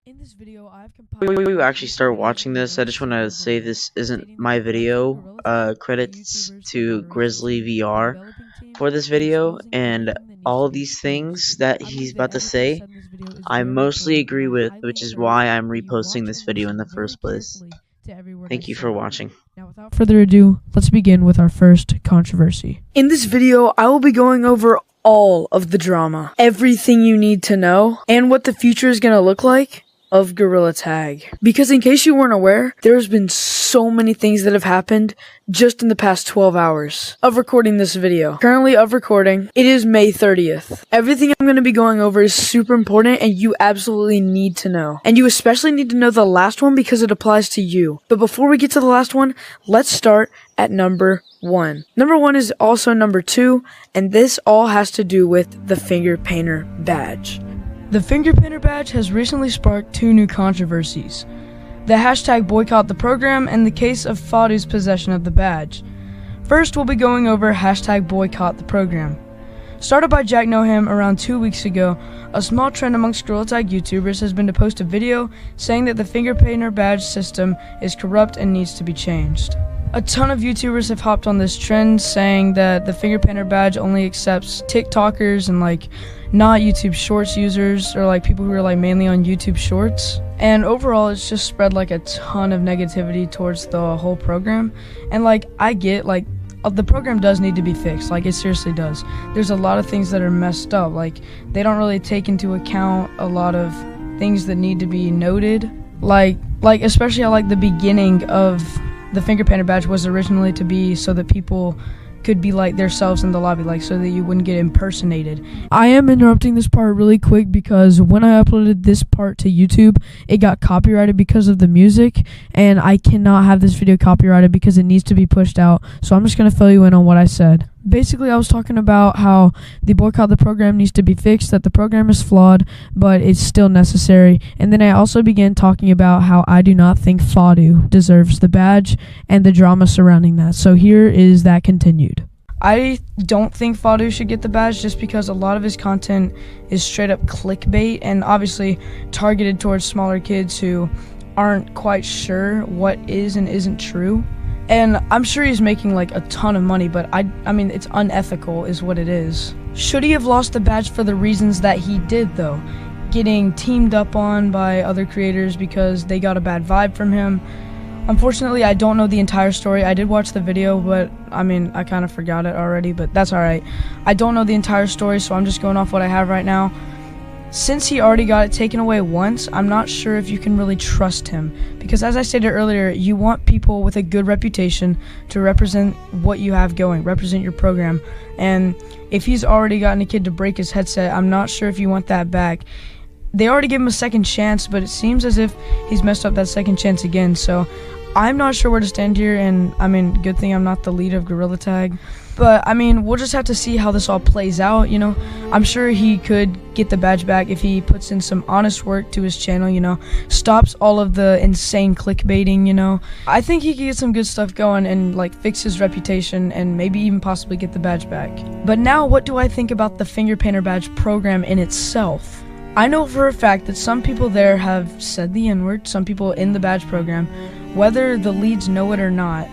In this video, I've Before compiled we a actually list of start all watching the this, I most just want to important say points this isn't stating the my best way for video. Gorilla Tag, the Credits YouTubers, the to moderators team, the grizzlyvr developing team, for this and video, exposing and everything that needs all to of be these fixed. things that I he's believe that about to everything say, said in this video is I very mostly important, and agree I with, highly which is encourage why I'm that you reposting watch this and video in listen the very first place. carefully to every word I Thank you for say. watching. Now, without further ado, let's begin with our first controversy. In this video, I will be going over all of the drama, everything you need to know, and what the future is going to look like of Gorilla Tag. Because in case you weren't aware, there's been so many things that have happened just in the past 12 hours of recording this video. Currently of recording, it is May 30th. Everything I'm going to be going over is super important and you absolutely need to know. And you especially need to know the last one because it applies to you. But before we get to the last one, let's start at number 1. Number 1 is also number 2, and this all has to do with the finger painter badge. The finger painter badge has recently sparked two new controversies: the hashtag boycott the program and the case of Fadu's possession of the badge. First, we'll be going over hashtag boycott the program. Started by Jack Noham around 2 weeks ago, a small trend amongst Gorilla Tag YouTubers has been to post a video saying that the finger painter badge system is corrupt and needs to be changed. A ton of YouTubers have hopped on this trend saying that the finger painter badge only accepts TikTokers and not YouTube Shorts users, or people who are mainly on YouTube Shorts. And overall, it's just spread a ton of negativity towards the whole program. And I get the program does need to be fixed. It seriously does. There's a lot of things that are messed up. They don't really take into account a lot of things that need to be noted. Especially how the beginning of the finger painter badge was originally to be so that people could be themselves in the lobby, so that you wouldn't get impersonated. I am interrupting this part really quick because when I uploaded this part to YouTube, it got copyrighted because of the music, and I cannot have this video copyrighted because it needs to be pushed out, so I'm just going to fill you in on what I said. Basically, I was talking about how the boycott the program needs to be fixed, that the program is flawed, but it's still necessary. And then I also began talking about how I do not think Fadu deserves the badge and the drama surrounding that. So here is that continued. I don't think Fadu should get the badge just because a lot of his content is straight up clickbait and obviously targeted towards smaller kids who aren't quite sure what is and isn't true. And I'm sure he's making a ton of money, but I mean it's unethical is what it is. Should he have lost the badge for the reasons that he did though? Getting teamed up on by other creators because they got a bad vibe from him. Unfortunately, I don't know the entire story. I did watch the video, but I kind of forgot it already, but that's alright. I don't know the entire story, so I'm just going off what I have right now. Since he already got it taken away once, I'm not sure if you can really trust him. Because as I stated earlier, you want people with a good reputation to represent what you have going, represent your program. And if he's already gotten a kid to break his headset, I'm not sure if you want that back. They already gave him a second chance, but it seems as if he's messed up that second chance again. So I'm not sure where to stand here, and good thing I'm not the lead of Gorilla Tag. But we'll just have to see how this all plays out, I'm sure he could get the badge back if he puts in some honest work to his channel, stops all of the insane clickbaiting, I think he could get some good stuff going and fix his reputation and maybe even possibly get the badge back. But now, what do I think about the finger painter badge program in itself? I know for a fact that some people there have said the N-word, some people in the badge program, whether the leads know it or not.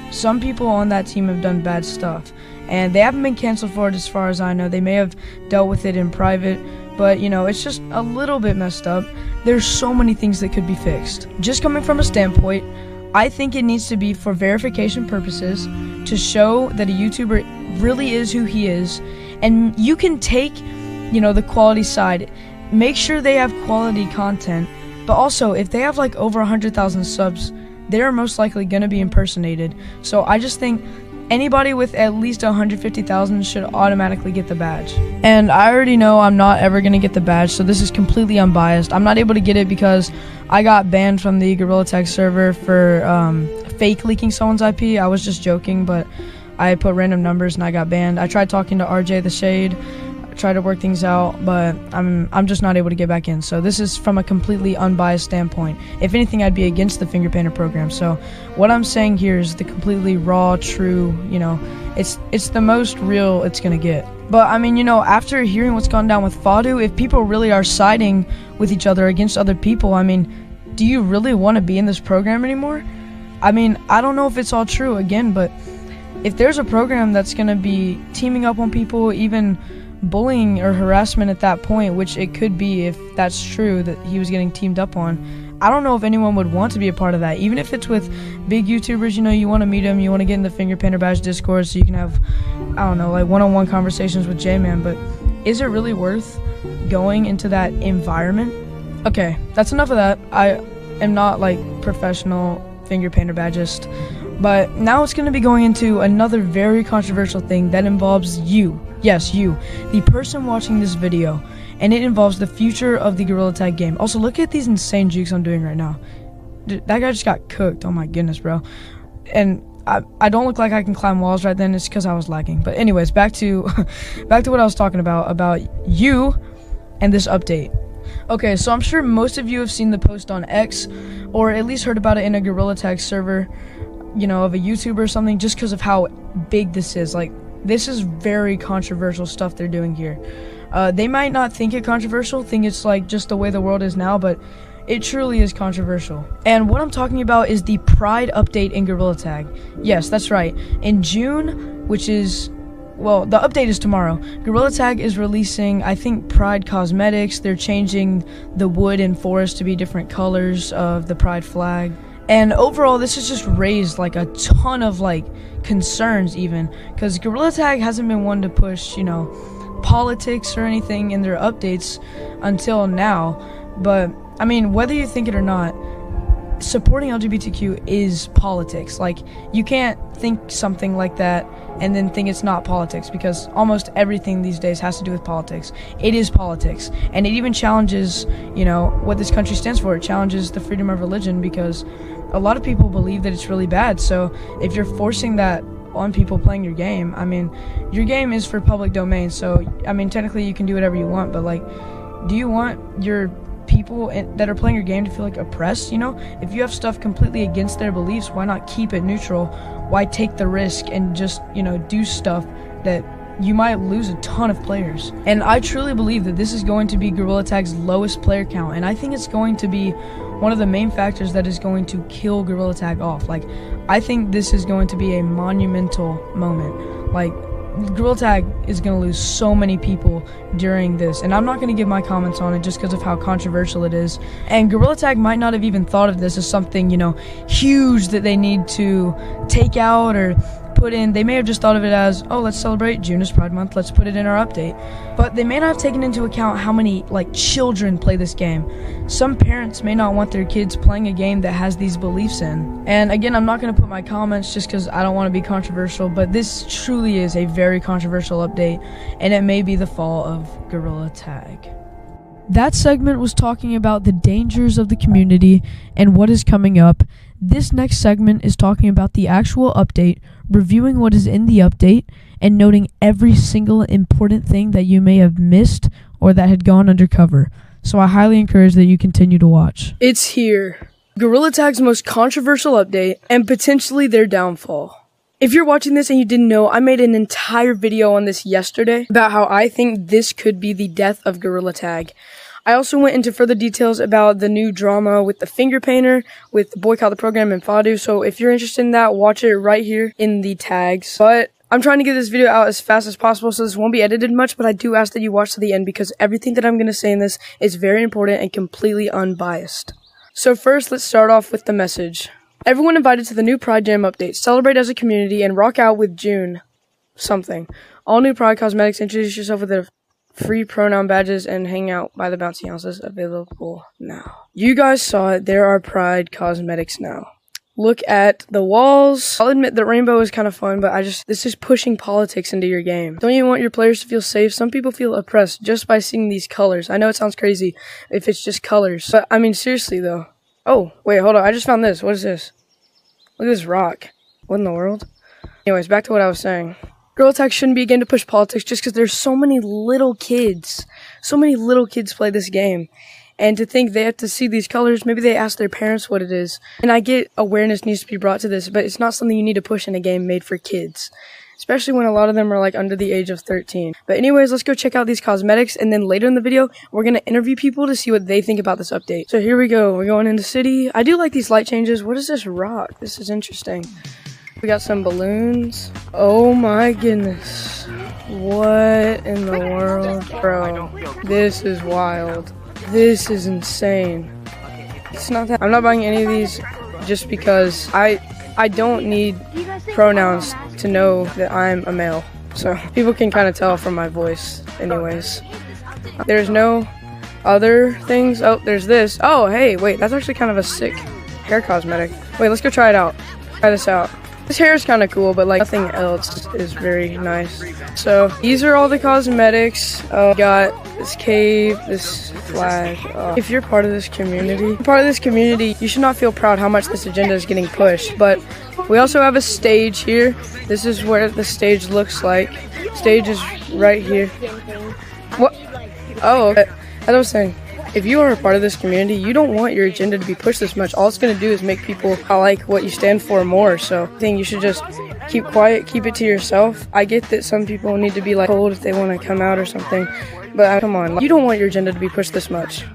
Some people on that team have done bad stuff, and they haven't been canceled for it as far as I know. They may have dealt with it in private, but it's just a little bit messed up. There's so many things that could be fixed. Just coming from a standpoint, I think it needs to be for verification purposes to show that a YouTuber really is who he is, and you can take, the quality side. Make sure they have quality content, but also if they have over 100,000 subs, they're most likely going to be impersonated. So I just think anybody with at least 150,000 should automatically get the badge. And I already know I'm not ever going to get the badge, so this is completely unbiased. I'm not able to get it because I got banned from the Gorilla Tag server for fake leaking someone's IP. I was just joking, but I put random numbers and I got banned. I tried talking to RJ the Shade, try to work things out, but I'm just not able to get back in. So this is from a completely unbiased standpoint. If anything, I'd be against the finger painter program. So what I'm saying here is the completely raw, true, it's the most real it's gonna get. But I mean, after hearing what's gone down with Fadu, if people really are siding with each other against other people, I mean, do you really want to be in this program anymore? I mean, I don't know if it's all true again, but if there's a program that's going to be teaming up on people, even bullying or harassment at that point, which it could be if that's true that he was getting teamed up on, I don't know if anyone would want to be a part of that. Even if it's with big YouTubers, you want to meet them, you want to get in the Finger Painter Badge Discord so you can have, I don't know, like one-on-one conversations with J-Man, but is it really worth going into that environment? Okay, that's enough of that. I am not like professional finger painter badgist, but now it's going to be going into another very controversial thing that involves you. Yes, you, the person watching this video, and it involves the future of the Gorilla Tag game. Also, look at these insane jukes I'm doing right now. Dude, that guy just got cooked. Oh my goodness, bro. And I don't look like I can climb walls right then. It's because I was lagging. But anyways, back to what I was talking about you and this update. Okay, so I'm sure most of you have seen the post on X, or at least heard about it in a Gorilla Tag server, of a YouTuber or something, just because of how big this is. Like, this is very controversial stuff they're doing here. They might not think it controversial, think it's like just the way the world is now, but it truly is controversial. And what I'm talking about is the Pride update in Gorilla Tag. Yes, that's right. In June, which is, well, the update is tomorrow, Gorilla Tag is releasing, I think, Pride cosmetics. They're changing the wood and forest to be different colors of the Pride flag. And overall, this has just raised like a ton of like concerns, even because Gorilla Tag hasn't been one to push, politics or anything in their updates until now. But I mean, whether you think it or not, supporting LGBTQ is politics. Like, you can't think something like that and then think it's not politics, because almost everything these days has to do with politics. It is politics, and it even challenges, what this country stands for. It challenges the freedom of religion, because a lot of people believe that it's really bad. So if you're forcing that on people playing your game, I mean, your game is for public domain, so I mean, technically you can do whatever you want, but like, do you want your people that are playing your game to feel like oppressed? If you have stuff completely against their beliefs, why not keep it neutral? Why take the risk and just do stuff that you might lose a ton of players? And I truly believe that this is going to be Gorilla Tag's lowest player count, and I think it's going to be one of the main factors that is going to kill Gorilla Tag off. Like, I think this is going to be a monumental moment. Like, Gorilla Tag is going to lose so many people during this, and I'm not going to give my comments on it just because of how controversial it is. And Gorilla Tag might not have even thought of this as something, huge that they need to take out or put in. They may have just thought of it as, oh, let's celebrate June is Pride Month, let's put it in our update. But they may not have taken into account how many children play this game. Some parents may not want their kids playing a game that has these beliefs in. And again, I'm not going to put my comments just because I don't want to be controversial, but this truly is a very controversial update, and it may be the fall of Gorilla Tag. That segment was talking about the dangers of the community and what is coming up. This next segment is talking about the actual update, reviewing what is in the update, and noting every single important thing that you may have missed or that had gone undercover. So I highly encourage that you continue to watch. It's here. Gorilla Tag's most controversial update, and potentially their downfall. If you're watching this and you didn't know, I made an entire video on this yesterday about how I think this could be the death of Gorilla Tag. I also went into further details about the new drama with the finger painter, with Boycott the Program and Fadu, so if you're interested in that, watch it right here in the tags. But I'm trying to get this video out as fast as possible, so this won't be edited much, but I do ask that you watch to the end, because everything that I'm going to say in this is very important and completely unbiased. So first, let's start off with the message. Everyone invited to the new Pride Jam update. Celebrate as a community and rock out with June something. All new Pride cosmetics. Introduce yourself with the free pronoun badges and hang out by the bouncy houses, available now. You guys saw it. There are Pride cosmetics now. Look at the walls. I'll admit that rainbow is kind of fun, but this is pushing politics into your game. Don't you want your players to feel safe? Some people feel oppressed just by seeing these colors. I know it sounds crazy if it's just colors, but I mean, seriously though. Oh, wait, hold on. I just found this. What is this? Look at this rock. What in the world? Anyways, back to what I was saying. Gorilla Tag shouldn't be a game to push politics just because there's so many little kids. So many little kids play this game. And to think they have to see these colors, maybe they ask their parents what it is. And I get awareness needs to be brought to this, but it's not something you need to push in a game made for kids. Especially when a lot of them are like under the age of 13. But anyways, let's go check out these cosmetics, and then later in the video, we're going to interview people to see what they think about this update. So here we go. We're going into city. I do like these light changes. What is this rock? This is interesting. We got some balloons. Oh my goodness. What in the world? Bro, this is wild. This is insane. It's not that I'm not buying any of these just because I don't need pronouns to know that I'm a male. So people can kind of tell from my voice anyways. There's no other things. Oh, there's this. Oh, hey, wait, that's actually kind of a sick hair cosmetic. Wait, let's go try it out. Try this out. This hair is kind of cool, but like nothing else is very nice. So these are all the cosmetics. We got this cave, this flag. If you're part of this community, you should not feel proud how much this agenda is getting pushed. But we also have a stage here. This is where the stage looks like. Stage is right here. What? Oh, okay. As I was saying, if you are a part of this community, you don't want your agenda to be pushed this much. All it's going to do is make people like what you stand for more. So I think you should just keep quiet, keep it to yourself. I get that some people need to be like told if they want to come out or something. But come on, you don't want your agenda to be pushed this much.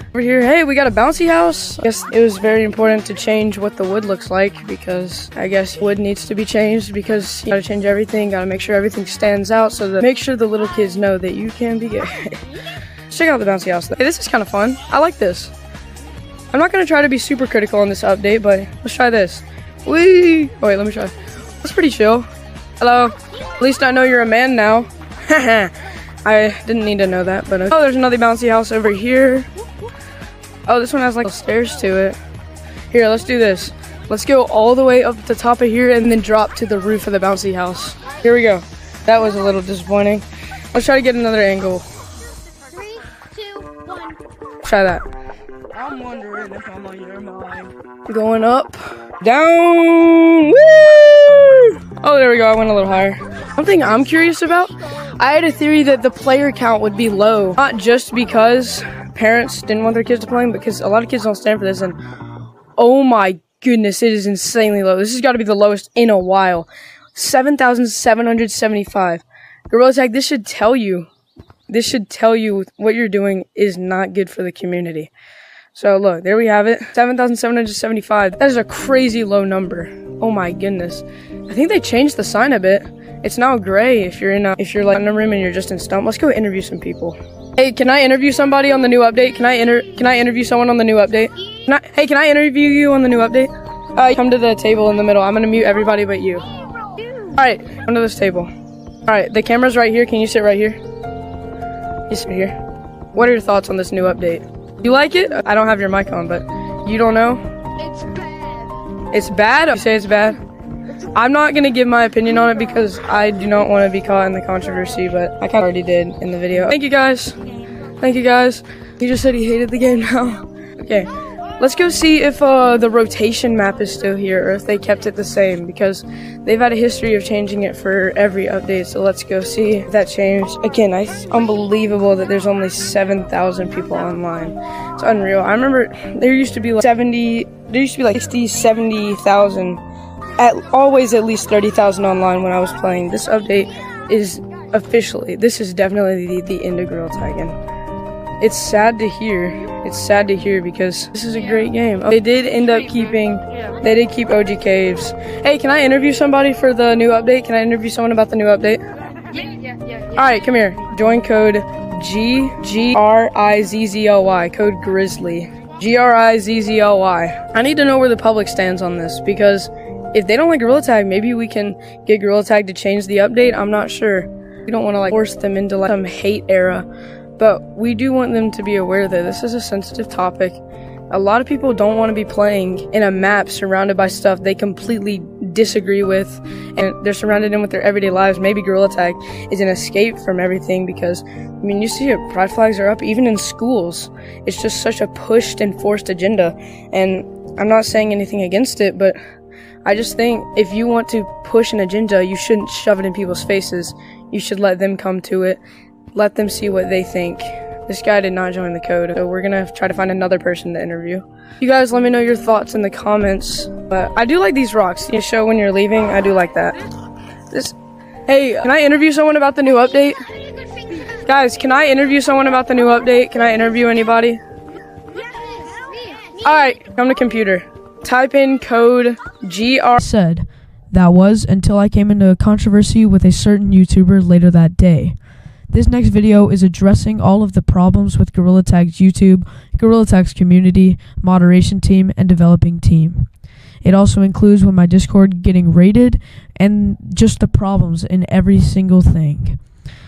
Over here, hey, we got a bouncy house. I guess it was very important to change what the wood looks like because I guess wood needs to be changed because you gotta change everything, gotta make sure everything stands out so that make sure the little kids know that you can be gay. Check out the bouncy house. Hey, this is kind of fun. I like this. I'm not going to try to be super critical on this update, but let's try this. Whee! Oh, wait, let me try. That's pretty chill. Hello. At least I know you're a man now. I didn't need to know that, but oh, there's another bouncy house over here. Oh, this one has like stairs to it. Here, let's do this. Let's go all the way up to the top of here and then drop to the roof of the bouncy house. Here we go. That was a little disappointing. Let's try to get another angle. Try that. I'm wondering if I'm on your mind. Going up, down, woo! Oh, there we go. I went a little higher. Something I'm curious about. I had a theory that the player count would be low, not just because parents didn't want their kids to play, because a lot of kids don't stand for this. And oh my goodness, it is insanely low. This has got to be the lowest in a while. 7,775. Gorilla Tag. This should tell you. This should tell you what you're doing is not good for the community. So look, there we have it. 7,775. That is a crazy low number. Oh my goodness. I think they changed the sign a bit. It's now gray if you're like in a room and you're just in stump. Let's go interview some people. Hey, can I interview somebody on the new update? Can I interview someone on the new update? Hey, can I interview you on the new update? Come to the table in the middle. I'm gonna mute everybody but you. Alright, come to this table. Alright, the camera's right here. Can you sit right here? You sit here. What are your thoughts on this new update? You like it? I don't have your mic on, but you don't know? It's bad. It's bad? You say it's bad? I'm not going to give my opinion on it because I do not want to be caught in the controversy, but I kind of already did in the video. Thank you guys. Thank you guys. He just said he hated the game now. Okay. Let's go see if the rotation map is still here or if they kept it the same because they've had a history of changing it for every update. So let's go see if that changed. Again, it's unbelievable that there's only 7,000 people online. It's unreal. I remember there used to be like 60, 70,000. Always at least 30,000 online when I was playing. This update is this is definitely the end of Gorilla Tag. It's sad to hear. It's sad to hear because this is a great game. They did end up keep OG Caves. Hey, can I interview somebody for the new update? Can I interview someone about the new update? Yeah. Alright, come here. Join code GRIZZLY. Code Grizzly. GRIZZLY. I need to know where the public stands on this because if they don't like Gorilla Tag, maybe we can get Gorilla Tag to change the update. I'm not sure. We don't want to force them into some hate era. But we do want them to be aware that this is a sensitive topic. A lot of people don't want to be playing in a map surrounded by stuff they completely disagree with, and they're surrounded in with their everyday lives. Maybe Gorilla Tag is an escape from everything because, I mean, you see it, pride flags are up even in schools. It's just such a pushed and forced agenda, and I'm not saying anything against it, but I just think if you want to push an agenda, you shouldn't shove it in people's faces. You should let them come to it. Let them see what they think. This guy did not join the code, so we're gonna try to find another person to interview. You guys let me know your thoughts in the comments. But I do like these rocks. You show when you're leaving, I do like that. Hey, can I interview someone about the new update? Guys, can I interview someone about the new update? Can I interview anybody? Alright, come to computer. Type in code GR. Said, that was until I came into a controversy with a certain YouTuber later that day. This next video is addressing all of the problems with Gorilla Tag's YouTube, Gorilla Tag's community, moderation team, and developing team. It also includes when my Discord getting raided and just the problems in every single thing.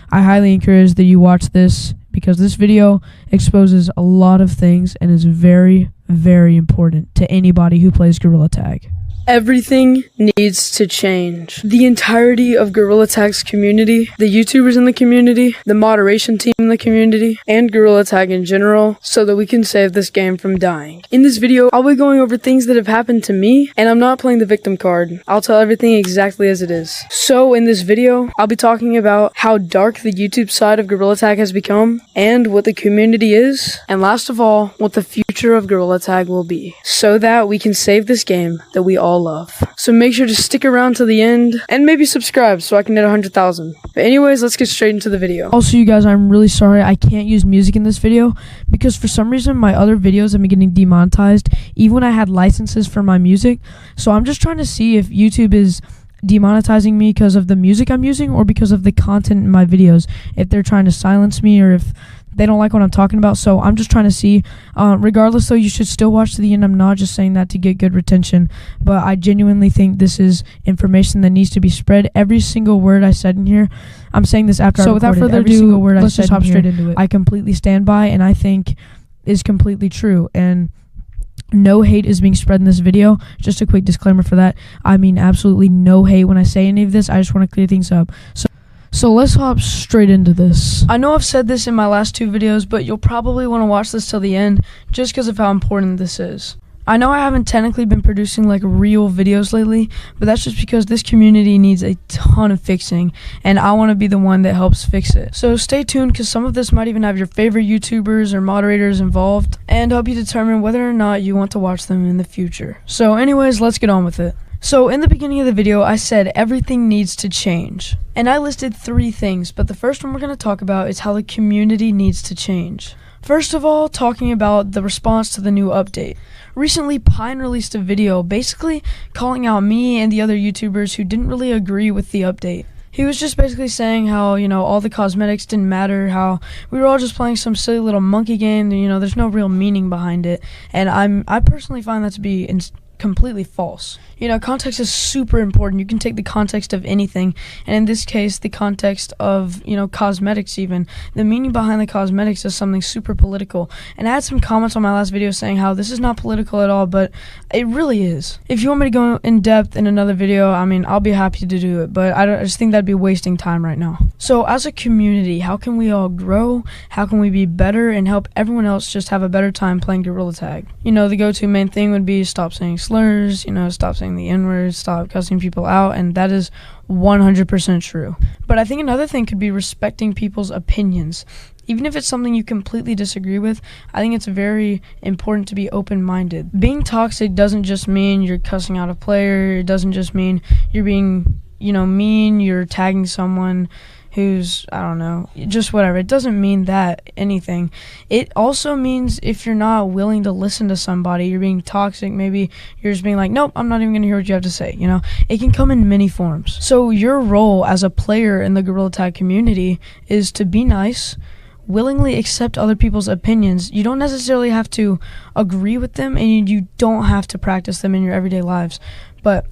I highly encourage that you watch this because this video exposes a lot of things and is very, very important to anybody who plays Gorilla Tag. Everything needs to change. The entirety of Gorilla Tag's community, the YouTubers in the community, the moderation team in the community, and Gorilla Tag in general, so that we can save this game from dying. In this video, I'll be going over things that have happened to me, and I'm not playing the victim card. I'll tell everything exactly as it is. So in this video, I'll be talking about how dark the YouTube side of Gorilla Tag has become, and what the community is, and last of all, what the future of Gorilla Tag will be, so that we can save this game that we all love. So make sure to stick around to the end and maybe subscribe so I can hit 100,000. But anyways, let's get straight into the video. Also, you guys, I'm really sorry I can't use music in this video because for some reason my other videos have been getting demonetized even when I had licenses for my music. So I'm just trying to see if YouTube is demonetizing me because of the music I'm using or because of the content in my videos, if they're trying to silence me or if they don't like what I'm talking about. So I'm just trying to see. Regardless, though, you should still watch to the end. I'm not just saying that to get good retention, but I genuinely think this is information that needs to be spread. Every single word I said in here, I'm saying this after I recorded. So without further ado, let's just hop straight into it. I completely stand by and I think is completely true. And no hate is being spread in this video. Just a quick disclaimer for that. I mean absolutely no hate when I say any of this. I just want to clear things up. So let's hop straight into this. I know I've said this in my last two videos, but you'll probably want to watch this till the end just because of how important this is. I know I haven't technically been producing like real videos lately, but that's just because this community needs a ton of fixing and I want to be the one that helps fix it. So stay tuned because some of this might even have your favorite YouTubers or moderators involved and help you determine whether or not you want to watch them in the future. So anyways, let's get on with it. So in the beginning of the video, I said everything needs to change. And I listed 3 things, but the first one we're going to talk about is how the community needs to change. First of all, talking about the response to the new update. Recently, Pine released a video basically calling out me and the other YouTubers who didn't really agree with the update. He was just basically saying how, all the cosmetics didn't matter, how we were all just playing some silly little monkey game, there's no real meaning behind it. And I personally find that to be completely false. Context is super important. You can take the context of anything, and in this case, the context of, cosmetics even. The meaning behind the cosmetics is something super political. And I had some comments on my last video saying how this is not political at all, but it really is. If you want me to go in depth in another video, I'll be happy to do it, but I just think that'd be wasting time right now. So as a community, how can we all grow? How can we be better and help everyone else just have a better time playing Gorilla Tag? The go-to main thing would be stop saying slurs, stop saying the N-word, stop cussing people out, and that is 100% true. But I think another thing could be respecting people's opinions. Even if it's something you completely disagree with, I think it's very important to be open-minded. Being toxic doesn't just mean you're cussing out a player, it doesn't just mean you're being, mean, you're tagging someone who's, just whatever. It doesn't mean that anything. It also means if you're not willing to listen to somebody, you're being toxic, maybe you're just being like, nope, I'm not even going to hear what you have to say, It can come in many forms. So your role as a player in the Gorilla Tag community is to be nice, willingly accept other people's opinions. You don't necessarily have to agree with them, and you don't have to practice them in your everyday lives, but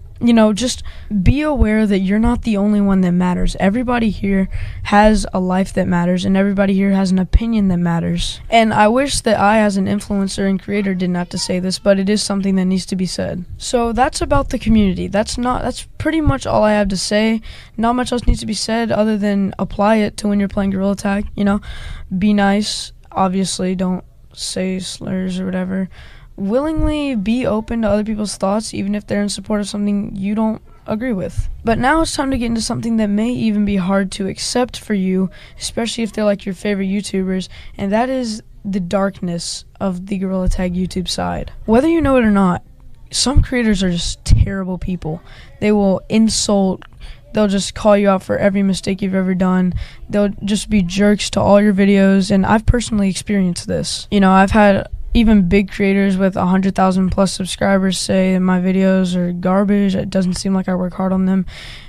just be aware that you're not the only one that matters. Everybody here has a life that matters, and everybody here has an opinion that matters. And I wish that I, as an influencer and creator, didn't have to say this, but it is something that needs to be said. So that's about the community. That's pretty much all I have to say. Not much else needs to be said other than apply it to when you're playing Gorilla Tag. Be nice. Obviously, don't say slurs or whatever. willingly be open to other people's thoughts, even if they're in support of something you don't agree with. But now it's time to get into something that may even be hard to accept for you, especially if they're like your favorite YouTubers, and that is the darkness of the Gorilla Tag YouTube side. Whether you know it or not, some creators are just terrible people. They will insult, they'll just call you out for every mistake you've ever done. They'll just be jerks to all your videos, and I've personally experienced this. You know, I've had even big creators with 100,000 plus subscribers say my videos are garbage. It doesn't seem like I work hard on them.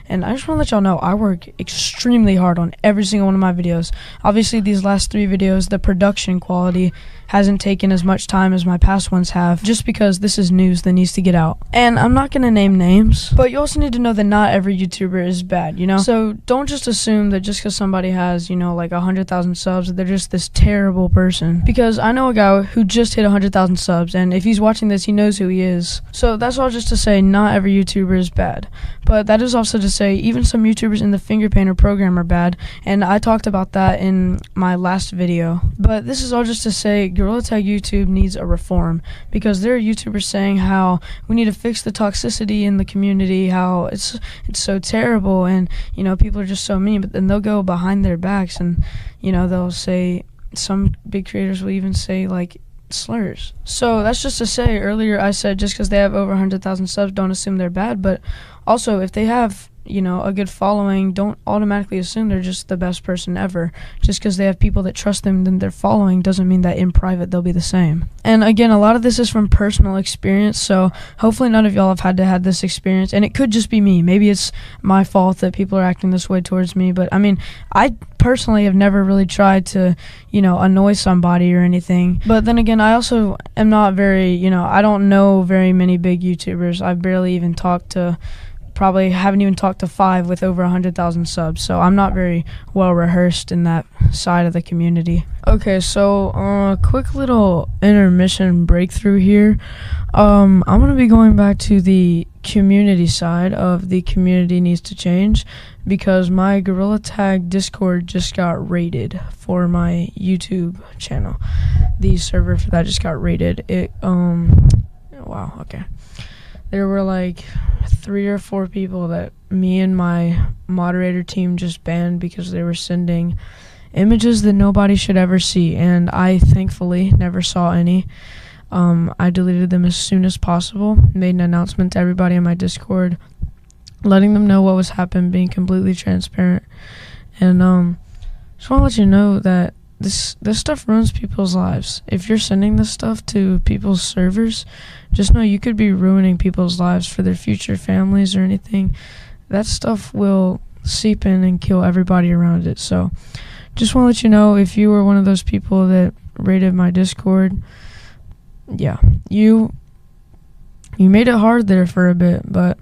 And I just want to let y'all know I work extremely hard on every single one of my videos. Obviously, these last 3 videos, the production quality hasn't taken as much time as my past ones have, just because this is news that needs to get out. And I'm not going to name names, but you also need to know that not every YouTuber is bad, you know? So don't just assume that just because somebody has, you know, like 100,000 subs, that they're just this terrible person. Because I know a guy who just hit 100,000 subs, and if he's watching this, he knows who he is. So that's all just to say not every YouTuber is bad. But that is also to say even some YouTubers in the finger painter program are bad, and I talked about that in my last video. But this is all just to say Gorilla Tag YouTube needs a reform, because there are YouTubers saying how we need to fix the toxicity in the community, how it's so terrible, and you know, people are just so mean. But then they'll go behind their backs and, you know, they'll say, some big creators will even say like slurs. So that's just to say, earlier I said just because they have over 100,000 subs, don't assume they're bad. But also, if they have, you know, a good following, don't automatically assume they're just the best person ever. Just because they have people that trust them and they're following doesn't mean that in private they'll be the same. And again, a lot of this is from personal experience, so hopefully none of y'all have had to have this experience, and it could just be me. Maybe it's my fault that people are acting this way towards me, but I mean, I personally have never really tried to, you know, annoy somebody or anything. But then again, I also am not very, you know, I don't know very many big YouTubers. I barely even talked to, probably haven't even talked to 5 with over 100,000 subs, so I'm not very well rehearsed in that side of the community. Okay, so quick little intermission breakthrough here. I'm gonna be going back to the community side of the community needs to change, because my Gorilla Tag Discord just got raided for my YouTube channel. The server for that just got raided. Wow, okay. There were like 3 or 4 people that me and my moderator team just banned because they were sending images that nobody should ever see, and I thankfully never saw any. I deleted them as soon as possible, made an announcement to everybody on my Discord, letting them know what was happening, being completely transparent. And just want to let you know that this stuff ruins people's lives. If you're sending this stuff to people's servers, just know you could be ruining people's lives for their future families or anything. That stuff will seep in and kill everybody around it. So just want to let you know, if you were one of those people that raided my Discord, yeah, you made it hard there for a bit. But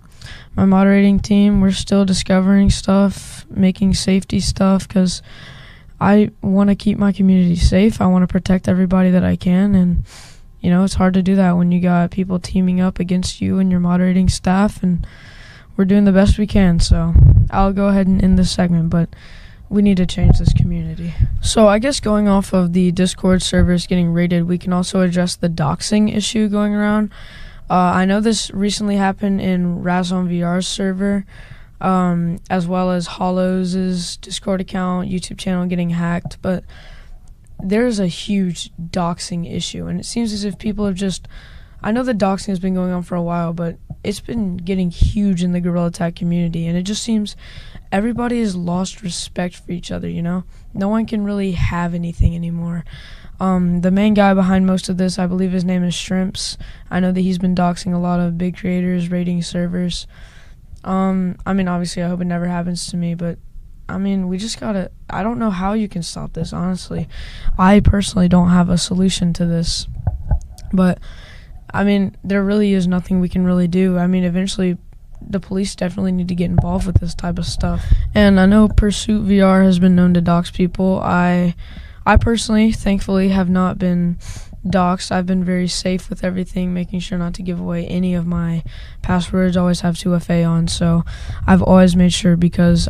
my moderating team, we're still discovering stuff, making safety stuff, because I want to keep my community safe. I want to protect everybody that I can, and you know, it's hard to do that when you got people teaming up against you and your moderating staff, and we're doing the best we can. So I'll go ahead and end this segment, but we need to change this community. So I guess going off of the Discord servers getting raided, we can also address the doxing issue going around. I know this recently happened in grizzlyvr's server, as well as Hollow's Discord account, YouTube channel getting hacked. But there's a huge doxing issue, and it seems as if people have just, I know that doxing has been going on for a while, but it's been getting huge in the Gorilla Tag community, and it just seems everybody has lost respect for each other, you know? No one can really have anything anymore. The main guy behind most of this, I believe his name is Shrimps. I know that he's been doxing a lot of big creators, raiding servers. I mean, obviously, I hope it never happens to me, but I mean, we just gotta, I don't know how you can stop this, honestly. I personally don't have a solution to this, but I mean, there really is nothing we can really do. I mean, eventually, the police definitely need to get involved with this type of stuff. And I know Pursuit VR has been known to dox people. I personally, thankfully, have not been doxed. I've been very safe with everything, making sure not to give away any of my passwords. Always have 2FA on, so I've always made sure, because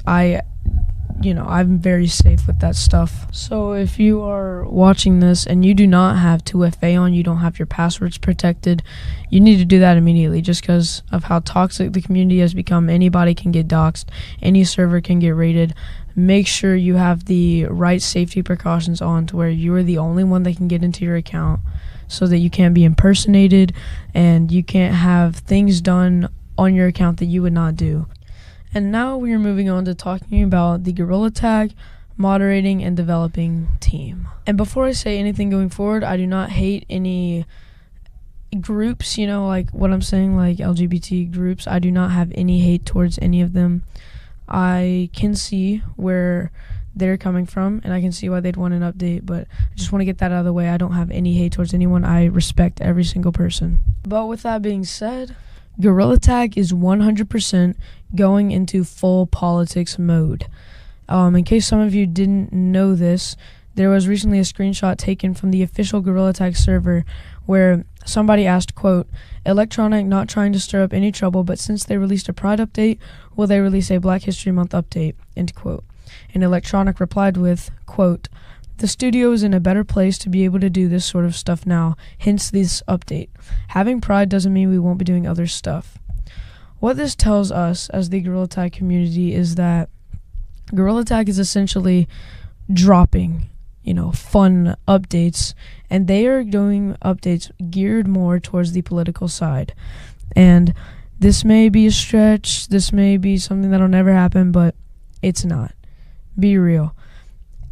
I'm very safe with that stuff. So if you are watching this and you do not have 2FA on, you don't have your passwords protected, you need to do that immediately, just because of how toxic the community has become. Anybody can get doxxed, any server can get raided. Make sure you have the right safety precautions on to where you are the only one that can get into your account, so that you can't be impersonated and you can't have things done on your account that you would not do. And now we are moving on to talking about the Gorilla Tag moderating and developing team. And before I say anything going forward, I do not hate any groups, like what I'm saying, like LGBT groups. I do not have any hate towards any of them. I can see where they're coming from, and I can see why they'd want an update, but I just want to get that out of the way. I don't have any hate towards anyone. I respect every single person. But with that being said, Gorilla Tag is 100% going into full politics mode. In case some of you didn't know this, there was recently a screenshot taken from the official Gorilla Tag server where somebody asked, quote, "Electronic not trying to stir up any trouble, but since they released a Pride update, will they release a Black History Month update?" End quote. And Electronic replied with, quote, "The studio is in a better place to be able to do this sort of stuff now, hence this update. Having Pride doesn't mean we won't be doing other stuff." What this tells us as the Gorilla Tag community is that Gorilla Tag is essentially dropping, fun updates, and they are doing updates geared more towards the political side. And this may be a stretch, this may be something that'll never happen, but it's not. Be real.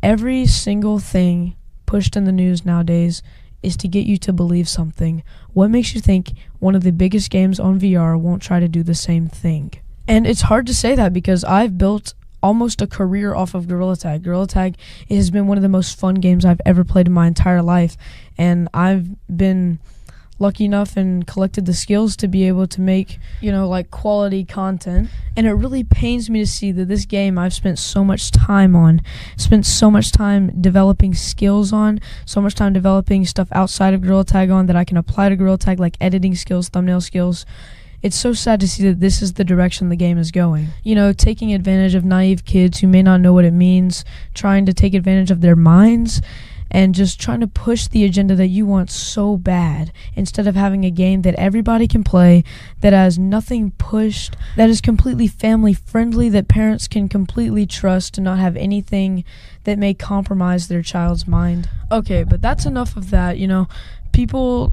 Every single thing pushed in the news nowadays is to get you to believe something. What makes you think one of the biggest games on VR won't try to do the same thing? And it's hard to say that because I've built almost a career off of Gorilla Tag. Gorilla Tag has been one of the most fun games I've ever played in my entire life, and I've been lucky enough and collected the skills to be able to make, quality content. And it really pains me to see that this game I've spent so much time on, spent so much time developing skills on, so much time developing stuff outside of Gorilla Tag on that I can apply to Gorilla Tag, like editing skills, thumbnail skills. It's so sad to see that this is the direction the game is going. Taking advantage of naive kids who may not know what it means, trying to take advantage of their minds, and just trying to push the agenda that you want so bad, instead of having a game that everybody can play, that has nothing pushed, that is completely family friendly, that parents can completely trust to not have anything that may compromise their child's mind. Okay, but that's enough of that. People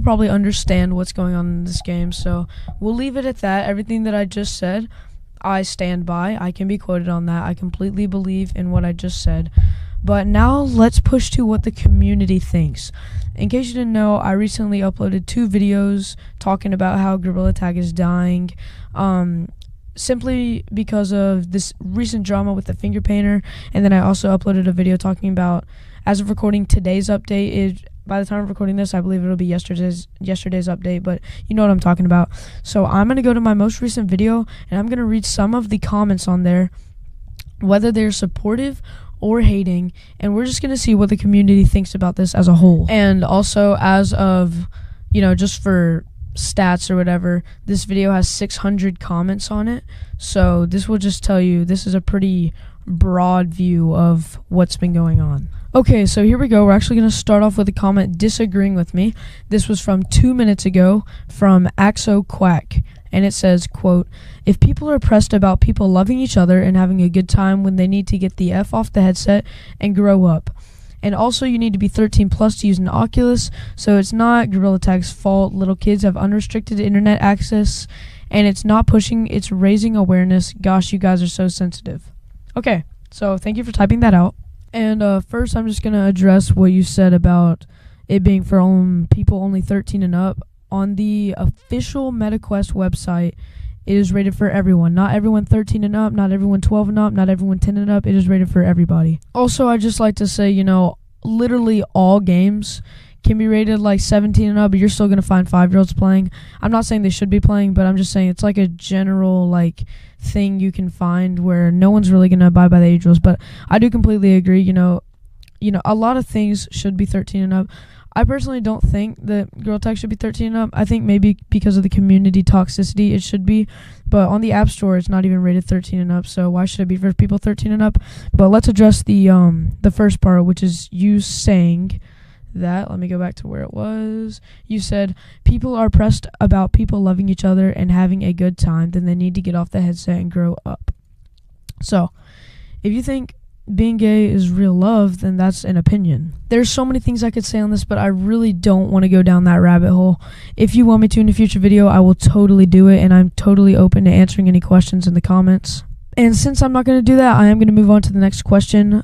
probably understand what's going on in this game, so we'll leave it at that. Everything that I just said, I stand by. I can be quoted on that. I completely believe in what I just said. But now let's push to what the community thinks. In case you didn't know, I recently uploaded 2 videos talking about how Gorilla Tag is dying, simply because of this recent drama with the finger painter. And then I also uploaded a video talking about, as of recording, today's update. By the time of recording this, I believe it'll be yesterday's update, but you know what I'm talking about. So I'm going to go to my most recent video, and I'm going to read some of the comments on there, whether they're supportive or hating, and we're just going to see what the community thinks about this as a whole. And also, as of, just for stats or whatever, this video has 600 comments on it, so this will just tell you this is a pretty broad view of what's been going on. Okay, so here we go. We're actually going to start off with a comment disagreeing with me. This was from 2 minutes ago from Axo Quack, and it says, quote, "If people are pressed about people loving each other and having a good time when they need to get the F off the headset and grow up. And also you need to be 13 plus to use an Oculus, so it's not Gorilla Tag's fault. Little kids have unrestricted internet access, and it's not pushing, it's raising awareness. Gosh, you guys are so sensitive." Okay, so thank you for typing that out. And first, I'm just going to address what you said about it being for people only 13 and up. On the official MetaQuest website, it is rated for everyone. Not everyone 13 and up, not everyone 12 and up, not everyone 10 and up. It is rated for everybody. Also, I'd just like to say, literally all games can be rated like 17 and up, but you're still going to find 5-year-olds playing. I'm not saying they should be playing, but I'm just saying it's like a general thing you can find where no one's really going to abide by the age rules. But I do completely agree. A lot of things should be 13 and up. I personally don't think that girl tag should be 13 and up. I think maybe because of the community toxicity it should be, but on the App Store it's not even rated 13 and up, so why should it be for people 13 and up? But let's address the first part, which is you saying that. Let me go back to where it was. You said people are pressed about people loving each other and having a good time, then they need to get off the headset and grow up. So, if you think being gay is real love, then that's an opinion. There's so many things I could say on this, but I really don't want to go down that rabbit hole. If you want me to in a future video, I will totally do it, and I'm totally open to answering any questions in the comments. And since I'm not going to do that, I am going to move on to the next question.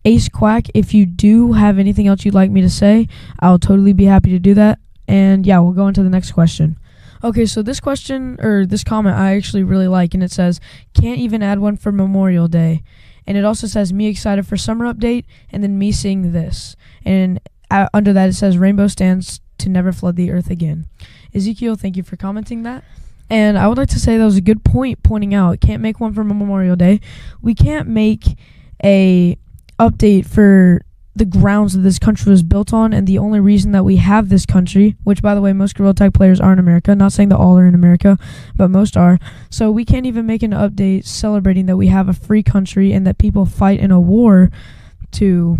Ace Quack, if you do have anything else you'd like me to say, I'll totally be happy to do that. And yeah, we'll go on to the next question. Okay, so this question, or this comment, I actually really like, and it says, can't even add one for Memorial Day. And it also says, me excited for summer update, and then me seeing this. And under that it says, rainbow stands to never flood the earth again. Ezekiel, thank you for commenting that. And I would like to say that was a good point, pointing out, can't make one for Memorial Day. We can't make a update for the grounds that this country was built on, and the only reason that we have this country, which by the way, most Gorilla Tag players are in America, not saying that all are in America, but most are, so we can't even make an update celebrating that we have a free country and that people fight in a war to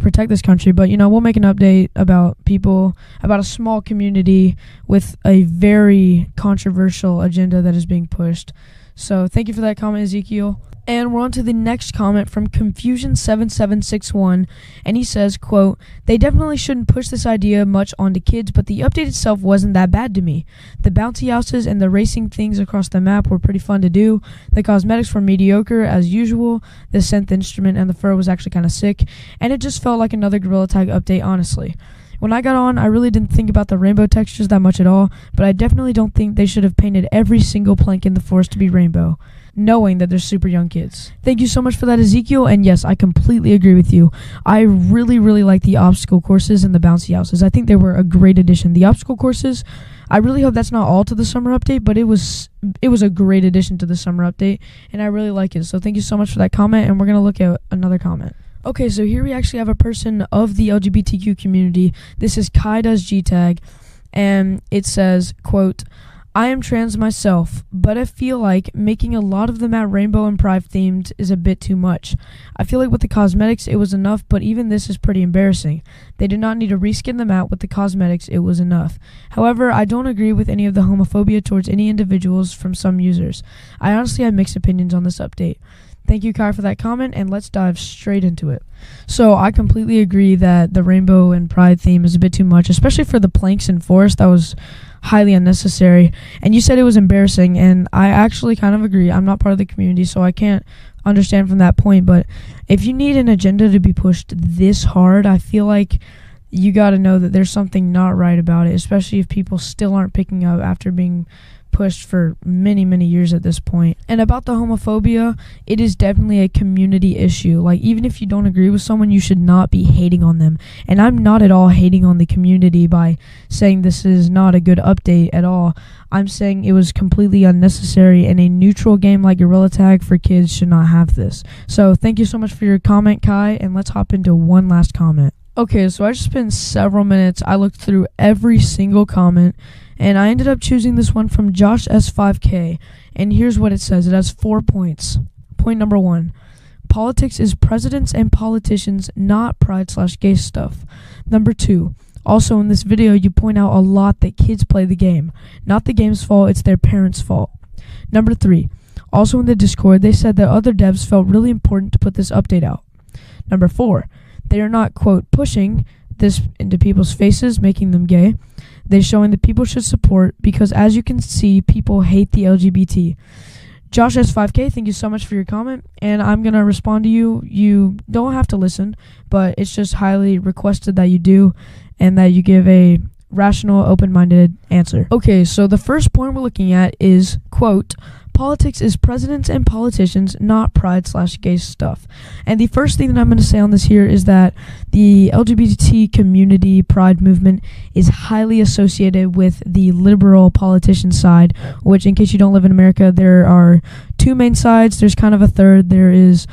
protect this country. But we'll make an update about a small community with a very controversial agenda that is being pushed. So thank you for that comment, Ezekiel. And we're on to the next comment from Confusion7761, and he says, quote, they definitely shouldn't push this idea much onto kids, but the update itself wasn't that bad to me. The bouncy houses and the racing things across the map were pretty fun to do. The cosmetics were mediocre as usual. The synth instrument and the fur was actually kind of sick, and it just felt like another Gorilla Tag update, honestly. When I got on, I really didn't think about the rainbow textures that much at all, but I definitely don't think they should have painted every single plank in the forest to be rainbow, knowing that they're super young kids. Thank you so much for that, Ezekiel, and yes, I completely agree with you. I really, really like the obstacle courses and the bouncy houses. I think they were a great addition. The obstacle courses, I really hope that's not all to the summer update, but it was a great addition to the summer update, and I really like it. So thank you so much for that comment, and we're going to look at another comment. Okay, so here we actually have a person of the LGBTQ community. This is Kai Does gtag, and it says, quote, I am trans myself, but I feel like making a lot of the map rainbow and pride themed is a bit too much. I feel like with the cosmetics it was enough, but even this is pretty embarrassing. They did not need to reskin the map with the cosmetics, it was enough. However, I don't agree with any of the homophobia towards any individuals from some users. I honestly have mixed opinions on this update. Thank you, Kai, for that comment, and let's dive straight into it. So I completely agree that the rainbow and pride theme is a bit too much, especially for the planks and forest. That was highly unnecessary. And you said it was embarrassing, and I actually kind of agree. I'm not part of the community, so I can't understand from that point. But if you need an agenda to be pushed this hard, I feel like you got to know that there's something not right about it, especially if people still aren't picking up after being pushed for many, many years at this point. And about the homophobia, it is definitely a community issue. Like, even if you don't agree with someone, you should not be hating on them. And I'm not at all hating on the community by saying this is not a good update at all. I'm saying it was completely unnecessary, and a neutral game like Gorilla Tag for kids should not have this. So thank you so much for your comment, Kai, and let's hop into one last comment. Okay, so I just spent several minutes. I looked through every single comment, and I ended up choosing this one from Josh S5K. And here's what it says. It has 4 points. Point number 1. Politics is presidents and politicians, not pride/gay stuff. Number 2. Also in this video, you point out a lot that kids play the game. Not the game's fault, it's their parents' fault. Number 3. Also in the Discord, they said that other devs felt really important to put this update out. Number 4. They are not, quote, pushing this into people's faces, making them gay. They're showing that people should support, because as you can see, people hate the LGBT. Josh S5K, thank you so much for your comment, and I'm going to respond to you. You don't have to listen, but it's just highly requested that you do, and that you give a rational, open-minded answer. Okay, so the first point we're looking at is, quote, politics is presidents and politicians, not pride/gay stuff. And the first thing that I'm going to say on this here is that the LGBT community pride movement is highly associated with the liberal politician side, which, in case you don't live in America, there are two main sides. There's kind of a third. There is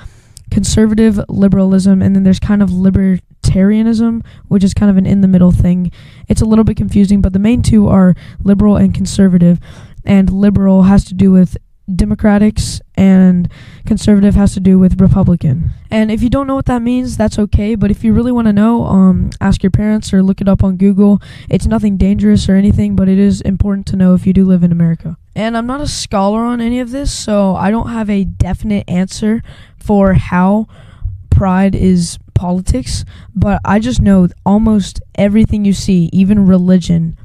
conservative liberalism, and then there's kind of libertarianism, which is kind of an in-the-middle thing. It's a little bit confusing, but the main two are liberal and conservative, and liberal has to do with Democrats and conservative has to do with Republican. And if you don't know what that means, that's okay, but if you really want to know, ask your parents or look it up on Google. It's nothing dangerous or anything, but it is important to know if you do live in America. And I'm not a scholar on any of this, so I don't have a definite answer for how pride is politics, but I just know almost everything you see, even religion,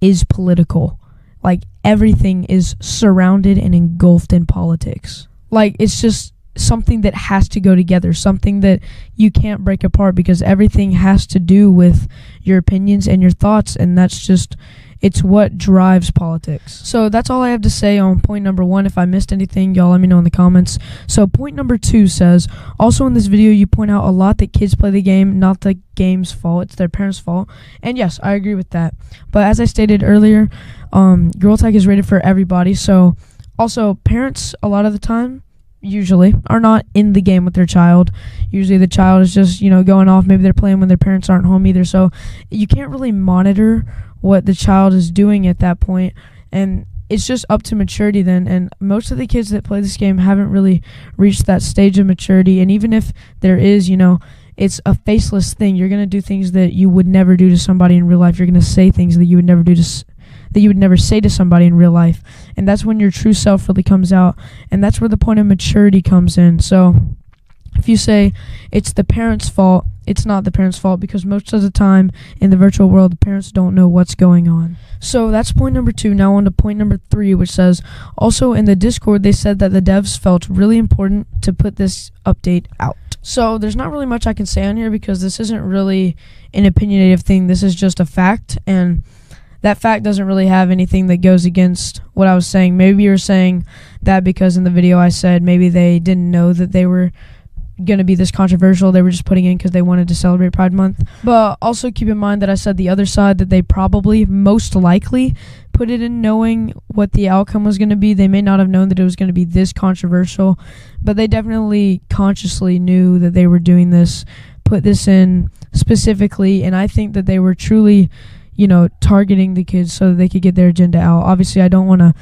is political. Like, everything is surrounded and engulfed in politics. Like, it's just something that has to go together, something that you can't break apart, because everything has to do with your opinions and your thoughts, and that's just, it's what drives politics. So that's all I have to say on point number 1. If I missed anything, y'all let me know in the comments. So point number 2 says, also in this video you point out a lot that kids play the game, not the game's fault, it's their parents' fault. And yes, I agree with that. But as I stated earlier, Gorilla Tag is rated for everybody, so also parents a lot of the time usually are not in the game with their child. Usually the child is just, going off. Maybe they're playing when their parents aren't home either, so you can't really monitor what the child is doing at that point, and it's just up to maturity then. And most of the kids that play this game haven't really reached that stage of maturity, and even if there is, it's a faceless thing. You're going to do things that you would never do to somebody in real life. You're going to say things that you would never do that you would never say to somebody in real life, and that's when your true self really comes out, and that's where the point of maturity comes in. So if you say it's the parents' fault, it's not the parents' fault, because most of the time in the virtual world, the parents don't know what's going on. So that's point number 2. Now on to point number 3, which says, also in the Discord, they said that the devs felt really important to put this update out. So there's not really much I can say on here, because this isn't really an opinionative thing. This is just a fact, and that fact doesn't really have anything that goes against what I was saying. Maybe you're saying that because in the video I said maybe they didn't know that they were going to be this controversial. They were just putting in because they wanted to celebrate Pride Month. But also keep in mind that I said the other side, that they probably, most likely, put it in knowing what the outcome was going to be. They may not have known that it was going to be this controversial, but they definitely consciously knew that they were doing this, put this in specifically, and I think that they were truly targeting the kids so that they could get their agenda out. Obviously, I don't want to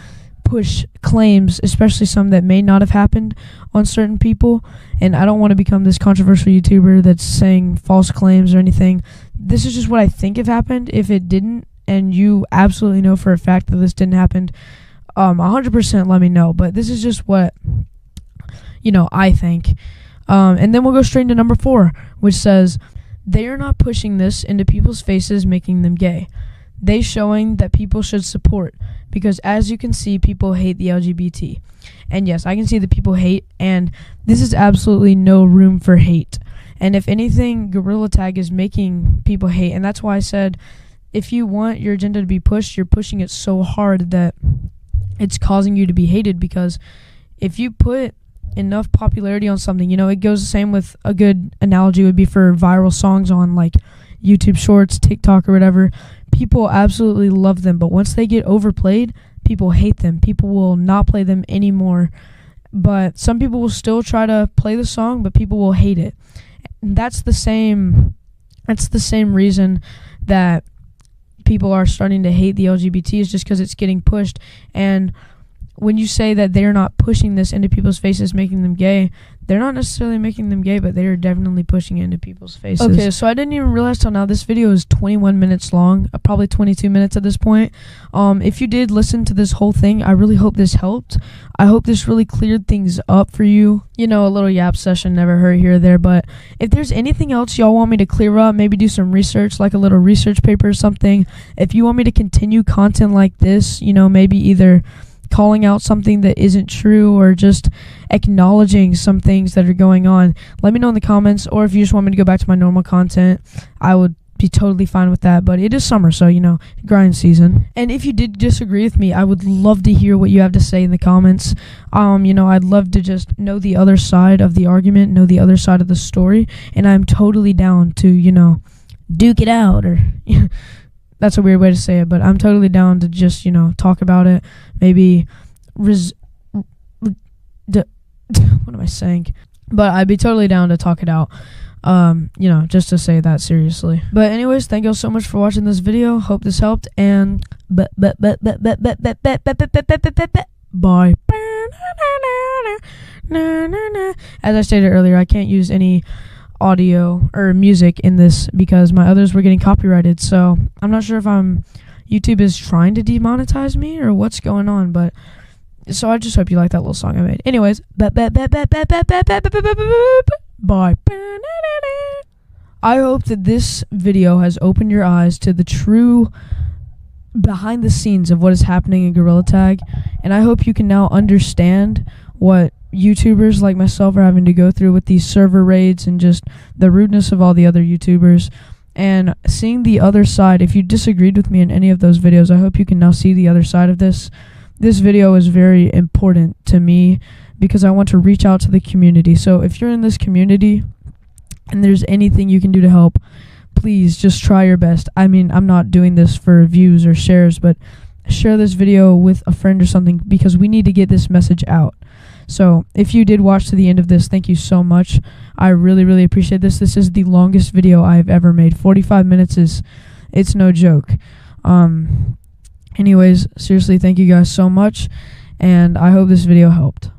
push claims, especially some that may not have happened, on certain people, and I don't want to become this controversial YouTuber that's saying false claims or anything. This is just what I think have happened. If it didn't, and you absolutely know for a fact that this didn't happen, 100% let me know. But this is just what, I think. And then we'll go straight into number 4, which says, they are not pushing this into people's faces, making them gay. They showing that people should support, because as you can see, people hate the LGBT. And yes, I can see that people hate, and this is absolutely no room for hate. And if anything, Gorilla Tag is making people hate, and that's why I said, if you want your agenda to be pushed, you're pushing it so hard that it's causing you to be hated, because if you put enough popularity on something, it goes the same with, a good analogy would be for viral songs on like YouTube Shorts, TikTok, or whatever. People absolutely love them, but once they get overplayed, people hate them. People will not play them anymore. But some people will still try to play the song, but people will hate it. And that's the same reason that people are starting to hate the LGBT, is just because it's getting pushed. And when you say that they're not pushing this into people's faces, making them gay, they're not necessarily making them gay, but they are definitely pushing it into people's faces. Okay, so I didn't even realize till now this video is 21 minutes long, probably 22 minutes at this point. If you did listen to this whole thing, I really hope this helped. I hope this really cleared things up for you. A little yap session never hurt here or there, but if there's anything else y'all want me to clear up, maybe do some research, like a little research paper or something. If you want me to continue content like this, maybe either calling out something that isn't true or just acknowledging some things that are going on, let me know in the comments. Or if you just want me to go back to my normal content, I would be totally fine with that. But it is summer, so grind season. And if you did disagree with me, I would love to hear what you have to say in the comments. I'd love to just know the other side of the argument, know the other side of the story, and I'm totally down to duke it out, or that's a weird way to say it, but I'm totally down to just, talk about it. Maybe, what am I saying? But I'd be totally down to talk it out. You know, just to say that seriously. But anyways, thank you all so much for watching this video. Hope this helped, and bye. As I stated earlier, I can't use any audio or music in this because my others were getting copyrighted, so I'm not sure if YouTube is trying to demonetize me or what's going on, but so I just hope you like that little song I made. Anyways, bye. I hope that this video has opened your eyes to the true behind the scenes of what is happening in Gorilla Tag, and I hope you can now understand what YouTubers like myself are having to go through with these server raids and just the rudeness of all the other YouTubers, and seeing the other side. If you disagreed with me in any of those videos, I hope you can now see the other side of this. This video is very important to me because I want to reach out to the community. So if you're in this community and there's anything you can do to help, please just try your best. I mean, I'm not doing this for views or shares, but share this video with a friend or something because we need to get this message out. So if you did watch to the end of this, thank you so much. I really, really appreciate this. This is the longest video I've ever made. 45 minutes it's no joke. Anyways, seriously, thank you guys so much, and I hope this video helped.